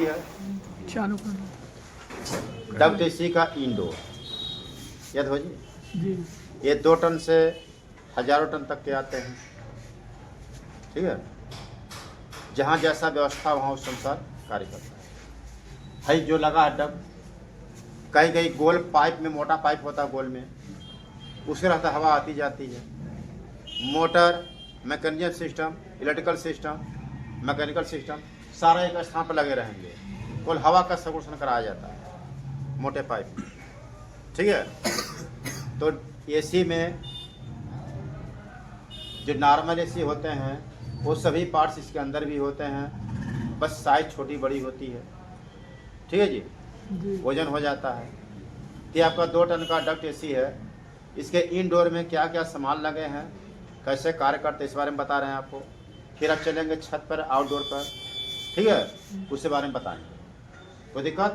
AC है, चालू कर डक्ट एसी का इंडोर, याद हो जी। ये 2 टन से हजारों टन तक के आते हैं, ठीक है। जहाँ जैसा व्यवस्था वहाँ उस अनुसार कार्य करता है। भाई जो लगा है डक्ट, कहीं कहीं गोल पाइप में, मोटा पाइप होता है गोल में, उसके रहता हवा आती जाती है। Motor, mechanical system, electrical system, mechanical system सारा एक स्थान पर लगे रहेंगे, केवल हवा का सर्कुलेशन कराया जाता है मोटे पाइप में, ठीक है। तो एसी में जो नॉर्मल एसी होते हैं वो सभी पार्ट्स इसके अंदर भी होते हैं, बस साइज छोटी बड़ी होती है, ठीक है जी। वजन हो जाता है। ये आपका 2 टन का डक्ट एसी है। इसके इनडोर में क्या क्या सामान लगे हैं, कैसे कार्य करते हैं, इस बारे में बता रहे हैं आपको। फिर आप चलेंगे छत पर, आउटडोर पर, ठीक है, उसके बारे में बताएंगे। कोई दिक्कत?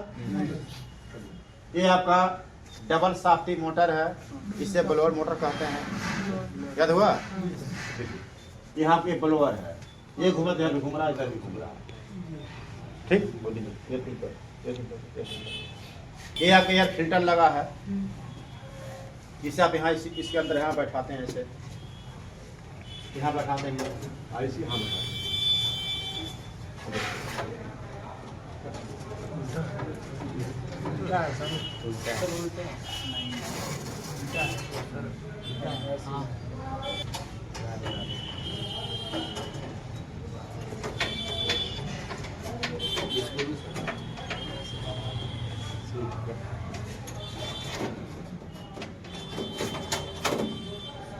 ये आपका डबल शाफ्टी मोटर है, इसे ब्लोअर मोटर कहते हैं, याद हुआ। यहाँ पे ब्लोअर है, ये घूम रहा है, इधर भी घूम रहा है, ठीक। ये आपके यार फिल्टर लगा है, जिसे आप यहाँ इसके अंदर यहाँ बैठाते हैं, ऐसे यहाँ बैठाते हैं, ऐसे यहाँ बैठाते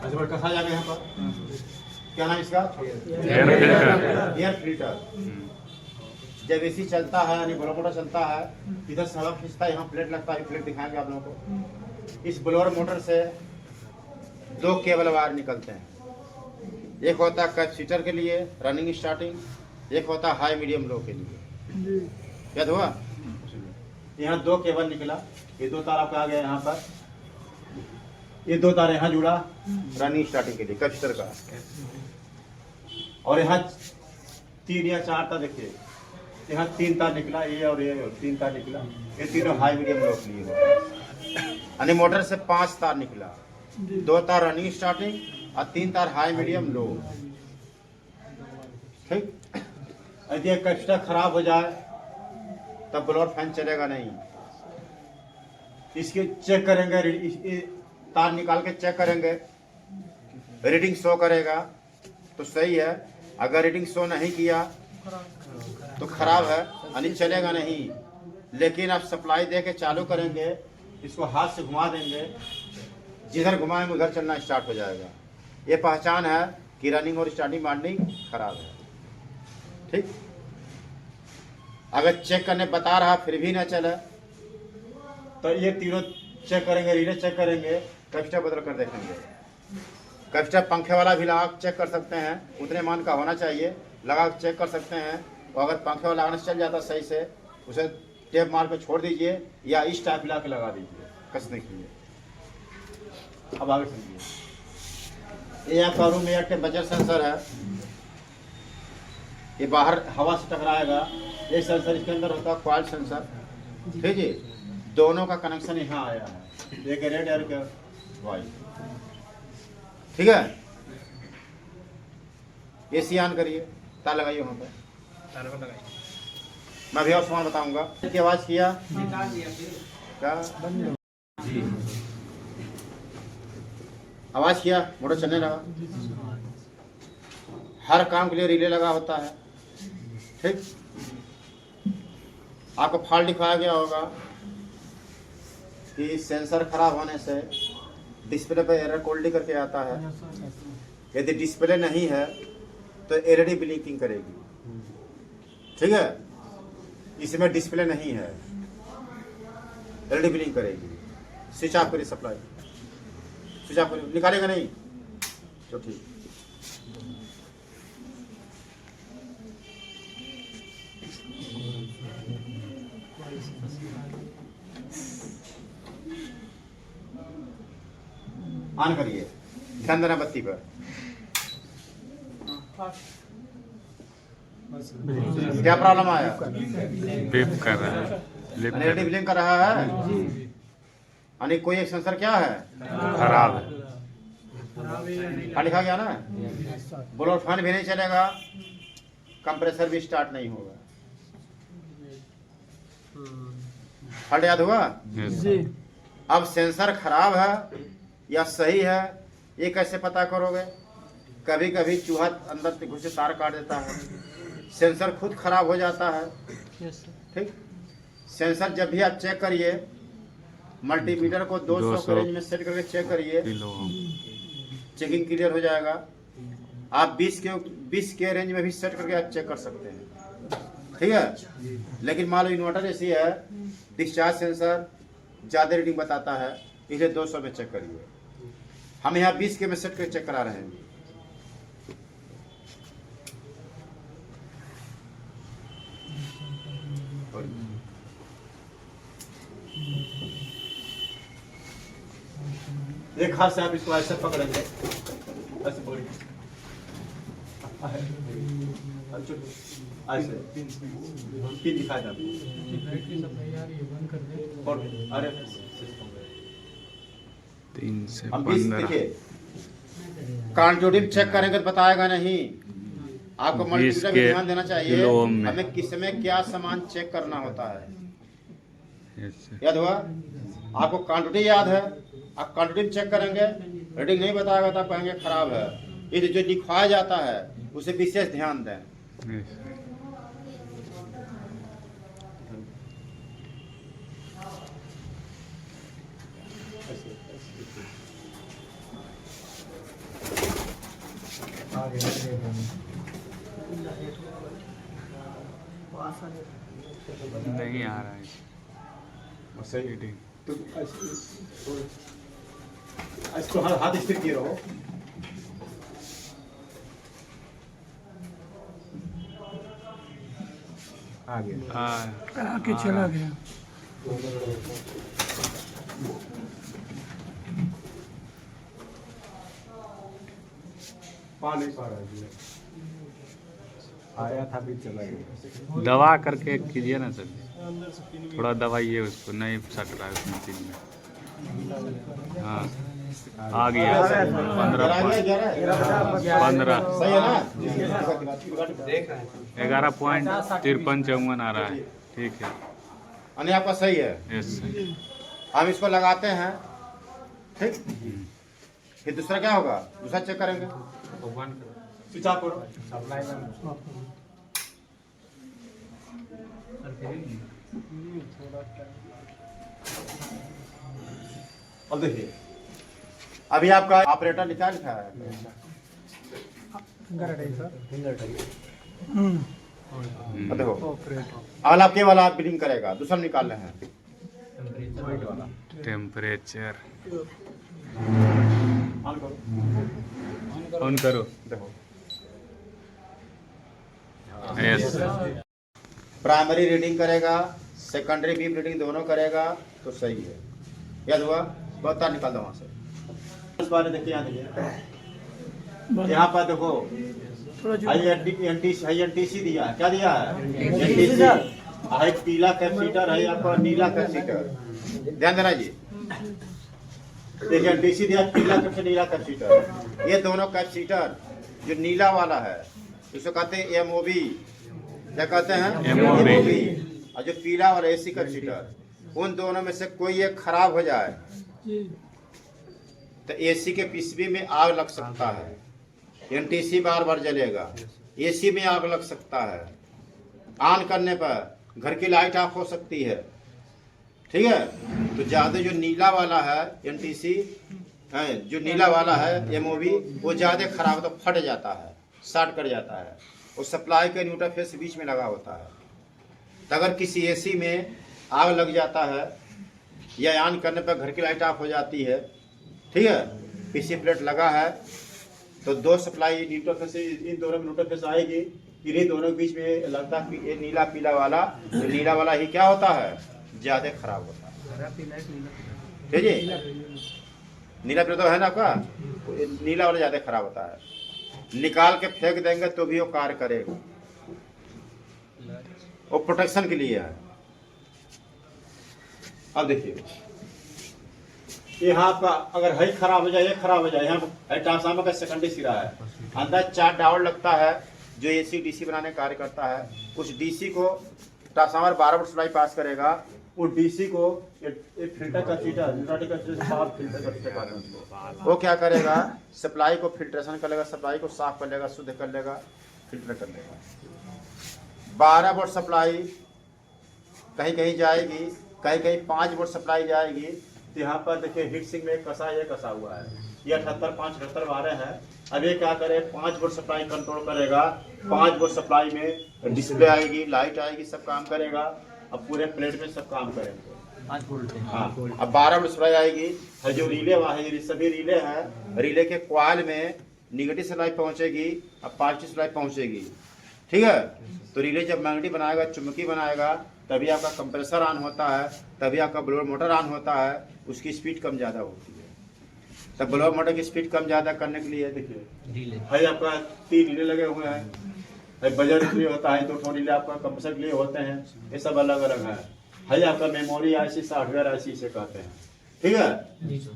अच्छा, कसा जाएगा यहाँ पर, क्या नाम इसका? Air filter. जब एसी चलता है, यानी ब्लोअर मोटर चलता है, इधर से हवा खींचता है, यहाँ प्लेट लगता है, प्लेट दिखाएंगे आप लोगों को। इस ब्लोअर मोटर से 2 केबल वायर निकलते हैं, एक होता है कैपेसिटर के लिए रनिंग स्टार्टिंग, एक होता है हाई मीडियम लो के लिए, याद हुआ। यहाँ 2 केबल निकला, ये 2 तार आपका आ गया यहाँ पर, ये 2 तार यहाँ जुड़ा रनिंग स्टार्टिंग के लिए कैपेसिटर का, और यहाँ 3 या 4 तार, देखिए यहाँ 3 तार निकला, ये और 3 तार निकला, ये तीनों हाई मीडियम लो के लिए। यानी मोटर से 5 तार निकला, 2 तार रनिंग स्टार्टिंग और 3 तार हाई मीडियम लो, ठीक। यदि कैपेसिटर खराब हो जाए तब ब्लोअर फैन चलेगा नहीं। इसके चेक करेंगे, तार निकाल के चेक करेंगे, रीडिंग शो करेगा तो सही है, अगर रीडिंग शो नहीं किया तो खराब है, यानी चलेगा नहीं। लेकिन आप सप्लाई दे के चालू करेंगे, इसको हाथ से घुमा देंगे, जिधर घुमाएंगे उधर चलना स्टार्ट हो जाएगा। ये पहचान है कि रनिंग और स्टार्टिंग बाइंडिंग खराब है, ठीक। अगर चेक करने बता रहा फिर भी ना चले तो ये तीनों चेक करेंगे, रिले चेक करेंगे, कैपेसिटर बदल कर देखेंगे। कैपेसिटर पंखे वाला भी लगा चेक कर सकते हैं, उतने मान का होना चाहिए, लगा चेक कर सकते हैं। और अगर पंखे वाला लगाना चल जाता सही से, उसे टेप मार पे छोड़ दीजिए या इस टाइप ला के लगा दीजिए कसने के लिए। अब आगे समझिए, ये आपका रूम एयर टेम्परेचर सेंसर है, ये बाहर हवा से टकराएगा, ये सेंसर इसके अंदर होता है क्वाइल सेंसर, ठीक है। दोनों का कनेक्शन यहाँ आया है, एक रेड और एक वाइट, ठीक है। एसी ऑन करिए, तार लगाइए वहाँ पे, मैं भी और सामान बताऊंगा। की आवाज किया क्या जी, आवाज किया, मोटर चलने लगा। हर काम के लिए रिले लगा होता है, ठीक। आपको फॉल्ट दिखाया गया होगा कि सेंसर खराब होने से डिस्प्ले पर एरर कोड करके आता है। यदि डिस्प्ले नहीं है तो एलईडी ब्लिंकिंग करेगी, ठीक है। इसमें डिस्प्ले नहीं है, एलईडी ब्लिंक करेगी। स्विच ऑफ करिए, सप्लाई स्विच ऑफ करिए, निकालेगा नहीं तो ठीक। ऑन करिए, ध्यान देना बत्ती पर। क्या प्रॉब्लम आया? बिप कर रहा है, लिप कर नेगेटिव लिंक कर रहा है, यानी कोई एक सेंसर क्या है, खराब है। हाँ लिखा गया ना। ब्लोअर फैन भी नहीं चलेगा, कंप्रेसर भी स्टार्ट नहीं होगा। फट याद हुआ? Yes. जी अब सेंसर खराब है या सही है, ये कैसे पता करोगे? कभी कभी चूहा अंदर से घुसे तार काट देता है, सेंसर खुद खराब हो जाता है। यस ठीक, सेंसर जब भी आप चेक करिए, मल्टीमीटर को 200 के रेंज में सेट करके चेक करिए, किलो चेकिंग क्लियर हो जाएगा। आप 20 के रेंज में भी सेट करके आप चेक कर सकते हैं, ठीक है। लेकिन मान लो इन्वर्टर ऐसी है, डिस्चार्ज सेंसर ज़्यादा रीडिंग बताता है, इसलिए 200 में चेक करिए। हम यहाँ 20 के में सेट करके चेक करा रहे हैं। एक हाथ से आप इसको ऐसे पकड़ेंगे, ऐसे पकड़िए, ऐसे पिन दिखाई दे आपको। अरे 3 से हम 20 15 देखिए, कांटोडिप चेक करेंगे तो बताएगा नहीं। आपको 20 मल्टीमीटर भी के ध्यान देना चाहिए, किलो ओम में। हमें किस में क्या सामान चेक करना होता है। Yes. याद हुआ? आपको क्वांटिटी याद है, आप क्वांटिटी चेक करेंगे, रीडिंग नहीं बताएगा तो आप कहेंगे खराब है। ये जो लिखवाया जाता है उसे विशेष ध्यान दें। Yes. नहीं आ रहा है रीडिंग। इसको हाथ स्थिर किए रहो। आके चला गया। आया था भी चला गया। दवा करके कीजिए ना सर, थोड़ा दवाइए उसको, नहीं सक रहा है उस मशीन में। हाँ आ गया 15 सही है ना? 11.5354 आ रहा है, ठीक है। यानी आपका सही है। यस हम इसको लगाते हैं, ठीक। फिर दूसरा क्या होगा, दूसरा चेक करेंगे। स्विच ऑफ करो। अब देखिए, अभी आपका ऑपरेटर लिखा है। अब देखो, अगला आपके वाला आप बिलिंग करेगा, दूसरा निकाल रहे हैं टेम्परेचर ऑन करो। ऑन करो। देखो, यस प्राइमरी रीडिंग करेगा, सेकेंडरी बीप रीडिंग दोनों करेगा तो सही है। याद हुआ? बहुत तार निकाल दो वहाँ से। इस बार देखिए, यहाँ देखिए, यहाँ पर देखो हाई एनटीसी दिया है। क्या दिया है? एनटीसी। हाई पीला कैपेसिटर है, आपका नीला कैपेसिटर। ध्यान देना जी, देखिए एनटीसी दिया, पीला कैपेसिटर, नीला कैपेसिटर। ये दोनों कैपेसिटर जो नीला वाला है इसको कहते हैं एमओबी। क्या कहते हैं? एमओबी। और जो पीला वाला एसी कैपेसिटर, उन दोनों में से कोई एक खराब हो जाए तो एसी के पीसीबी में आग लग सकता है, एनटीसी बार बार जलेगा, एसी में आग लग सकता है, ऑन करने पर घर की लाइट ऑफ हो सकती है, ठीक है। तो ज़्यादा जो नीला वाला है एनटीसी है, जो नीला वाला है एमओबी, वो ज़्यादा खराब तो फट जाता है, शॉर्ट कर जाता है। वो सप्लाई के न्यूट्रल फेस बीच में लगा होता है। तो अगर किसी एसी में आग लग जाता है या ऑन करने पर घर की लाइट ऑफ हो जाती है, ठीक है, पीसी प्लेट लगा है तो दो सप्लाई न्यूट्रल फेस, इन दोनों में न्यूट्रल फेस आएगी, इन्हीं दोनों के बीच में लगता है कि ये नीला पीला वाला, तो नीला वाला ही क्या होता है, ज़्यादा खराब होता है। ठीक है, नीला पीला तो है ना आपका, नीला वाला ज़्यादा खराब होता है। निकाल के फेंक देंगे तो भी वो कार्य करेगा। वो प्रोटेक्शन के लिए है। अब देखिए यहाँ आपका अगर है खराब हो जाए, ये खराब हो जाए, यहाँ ट्रांसफार्मर का सेकेंडरी सिरा है, अंदर 4 डायोड लगता है जो एसी डीसी बनाने कार्य करता है। उस डीसी को ट्रांसफार्मर 12 वोल्ट सप्लाई पास करेगा, उस डीसी को एक फिल्टर का चीटर न्यूट्रल का चीटर फिल्टर का चीटर वो क्या करेगा, सप्लाई को फिल्ट्रेशन कर लेगा, सप्लाई को साफ कर लेगा, शुद्ध कर लेगा, फिल्टर कर लेगा। 12 वोल्ट सप्लाई कहीं कहीं जाएगी, कहीं कहीं 5 वोल्ट सप्लाई जाएगी। तो यहाँ पर देखिए हीट सिंक में ये कसा हुआ है, ये 78 5 78 वाले हैं। अब ये क्या करे, 5 वोल्ट सप्लाई कंट्रोल करेगा, 5 वोल्ट सप्लाई में डिस्प्ले आएगी, लाइट आएगी, सब काम करेगा। अब पूरे प्लेट में सब काम करेंगे 5 वोल्ट। हाँ, अब 12 वोल्ट सप्लाई आएगी, जो रिले है, सभी रिले हैं, रिले के कॉइल में निगेटिव सप्लाई पहुंचेगी, अब पॉजिटिव सप्लाई पहुंचेगी। ठीक है, तो रिले जब मैग्नेटिक बनाएगा, चुंबकीय बनाएगा, तभी आपका कंप्रेसर ऑन होता है, तभी आपका ब्लोअर मोटर ऑन होता है, उसकी स्पीड कम ज़्यादा होती है। तब ब्लोअर मोटर की स्पीड कम ज़्यादा करने के लिए देखिए है आपका 3 रिले लगे हुए हैं। बजर के लिए होता है, 2 रिले आपका कंप्रेसर के लिए होते हैं, ये सब अलग अलग है आपका मेमोरी आईसी, सॉफ्टवेयर आईसी से कहते हैं। ठीक है,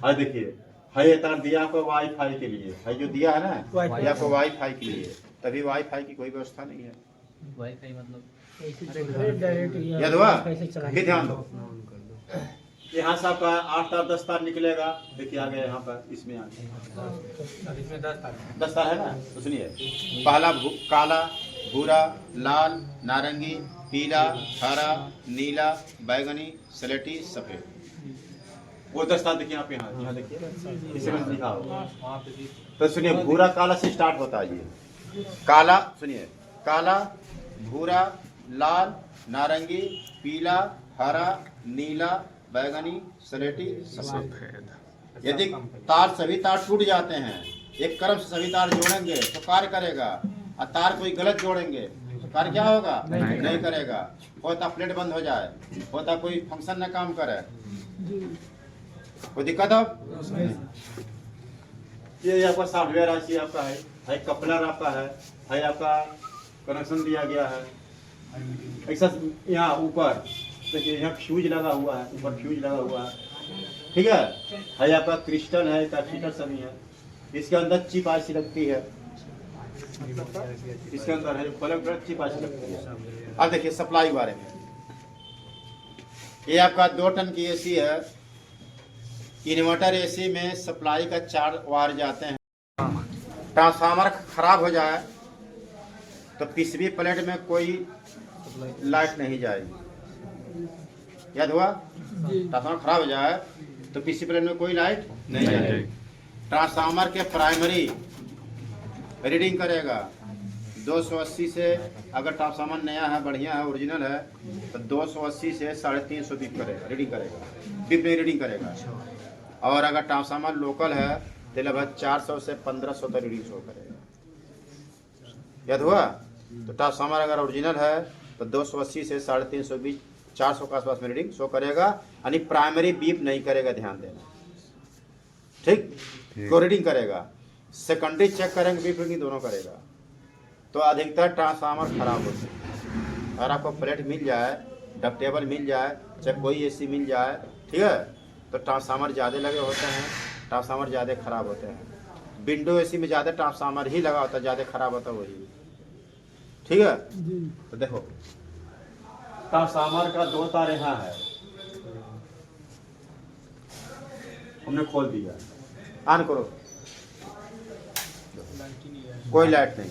हाँ देखिए है ये तार दिया आपको वाईफाई के लिए, है जो दिया है ना ये आपको वाईफाई के लिए, तभी वाईफाई की कोई व्यवस्था नहीं है। वाईफाई मतलब याद हुआ, फिर ध्यान दो, यहाँ से आपका 8 तार 10 तार निकलेगा। देखिए आगे यहाँ पर इसमें आगे 10 तार है ना, तो सुनिए, पहला काला, भूरा, लाल, नारंगी, पीला, हरा, नीला, बैगनी, सलेटी, सफेद, वो 10 तार देखिए आप यहाँ देखिए इसे में लिखा होगा। तो सुनिए भूरा काला से स्टार्ट होता है ये काला, सुनिए काला, भूरा, लाल, नारंगी, पीला, हरा, नीला, बैगनी, सलेटी, सफेद। यदि तार सभी तार टूट जाते हैं, एक क्रम से सभी तार जोड़ेंगे तो कार्य करेगा, और तार कोई गलत जोड़ेंगे तो कार्य क्या होगा, नहीं करेगा। होता प्लेट बंद हो जाए, होता कोई फंक्शन न काम करे, कोई दिक्कत हो। ये आपका सॉफ्टवेयर आईसी आपका है कपलर आपका है आपका कनेक्शन दिया गया है। ऐसा यहाँ ऊपर देखिए, यहाँ फ्यूज लगा हुआ है, ऊपर फ्यूज लगा हुआ है। ठीक है आपका क्रिस्टल है, कैपेसिटर सभी है। इसके अंदर चिप आईसी लगती है, इसके अंदर है प्लग चिप आईसी लगती है। अब देखिए सप्लाई के बारे में, ये आपका 2 टन की एसी है। इन्वर्टर एसी में सप्लाई का 4 वायर जाते हैं। ट्रांसफार्मर खराब हो जाए तो पीसीबी प्लेट में कोई लाइट नहीं जाएगी। याद हुआ, ट्रांसफार्मर खराब हो जाए तो पीसीबी प्लेट में कोई लाइट नहीं जाएगी। ट्रांसफार्मर के प्राइमरी रीडिंग करेगा 280 से, अगर ट्रांसफार्मर नया है, बढ़िया है, ओरिजिनल है, तो 280 से 350 बीप करेगा, रीडिंग करेगा, बीप में रीडिंग करेगा। और अगर ट्रांसफार्मर लोकल है तो लगभग 400 से 1500 तक रीडिंग शो करेगा। याद हुआ, तो ट्रांसफार्मर अगर ओरिजिनल है तो 280 से 350 बीच 400 के आसपास में रीडिंग शो करेगा, यानी प्राइमरी बीप नहीं करेगा, ध्यान देना। ठीक, को रीडिंग करेगा, सेकेंडरी चेक करेंगे, बीप रीडिंग दोनों करेगा। तो अधिकतर ट्रांसफार्मर खराब होते हैं। अगर आपको प्लेट मिल जाए, डक्टेबल मिल जाए, चाहे कोई एसी मिल जाए, ठीक है, तो ट्रांसफार्मर ज़्यादा लगे होते हैं, ट्रांसफार्मर ज़्यादा खराब होते हैं। विंडो एसी में ज़्यादा ट्रांसफार्मर ही लगा होता है, ज़्यादा खराब होता है वही। ठीक है, तो देखो ट्रांसफार्मर का 2 तार यहाँ है, हमने खोल दिया, ऑन करो, कोई लाइट नहीं,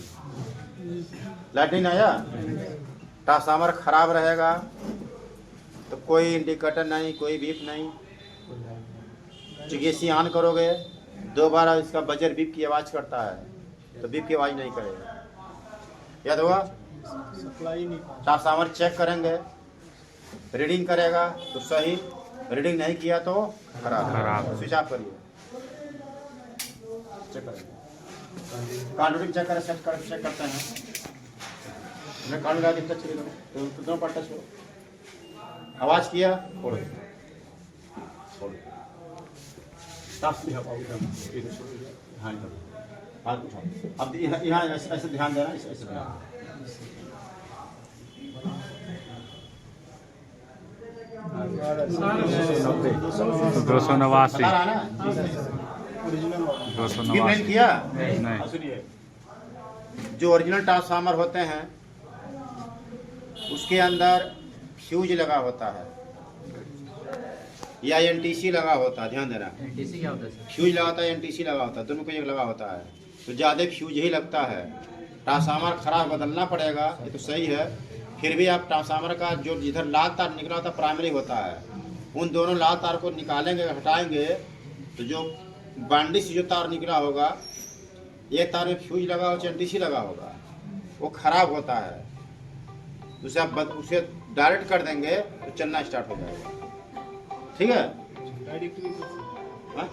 लाइट नहीं आया। ट्रांसफार्मर खराब रहेगा तो कोई इंडिकेटर नहीं, कोई बीप नहीं। एसी ऑन करोगे 2 बार इसका बजर बीप की आवाज़ करता है, तो बीप की आवाज़ नहीं करेगा। याद हुआ, ट्रांसफार्मर चेक करेंगे, रीडिंग करेगा तो सही, रीडिंग नहीं किया तो खराब। स्विच ऑफ करिए, चेक करेंगे, कार्ड चेक करें, सेट कर चेक करते हैं। मैं कार्ड लगा के टच करो, तो कितना पर टच करो, आवाज़ किया, छोड़ दो, अब यहाँ ऐसे ध्यान देना, ऐसे ध्यान। 289 बता रहा ना 289 किया नहीं जो ओरिजिनल ट्रांसफार्मर होते हैं उसके अंदर फ्यूज लगा होता है या एनटीसी लगा होता है। ध्यान देना, एनटीसी क्या होता है सर? फ्यूज लगा होता है, एनटीसी लगा होता है, दोनों को एक लगा होता है। तो ज़्यादा फ्यूज ही लगता है, ट्रांसफार्मर खराब बदलना पड़ेगा, ये तो सही है। फिर भी आप ट्रांसफार्मर का जो जिधर लाल तार निकला होता है प्राइमरी होता है, उन दोनों लाल तार को निकालेंगे, हटाएंगे तो जो बांडी से जो तार निकला होगा, एक तार में फ्यूज लगा हो चाहे एनटीसी लगा होगा, वो खराब होता है। उसे आप उसे डायरेक्ट कर देंगे तो चलना स्टार्ट हो जाएगा। ठीक है। हाँ?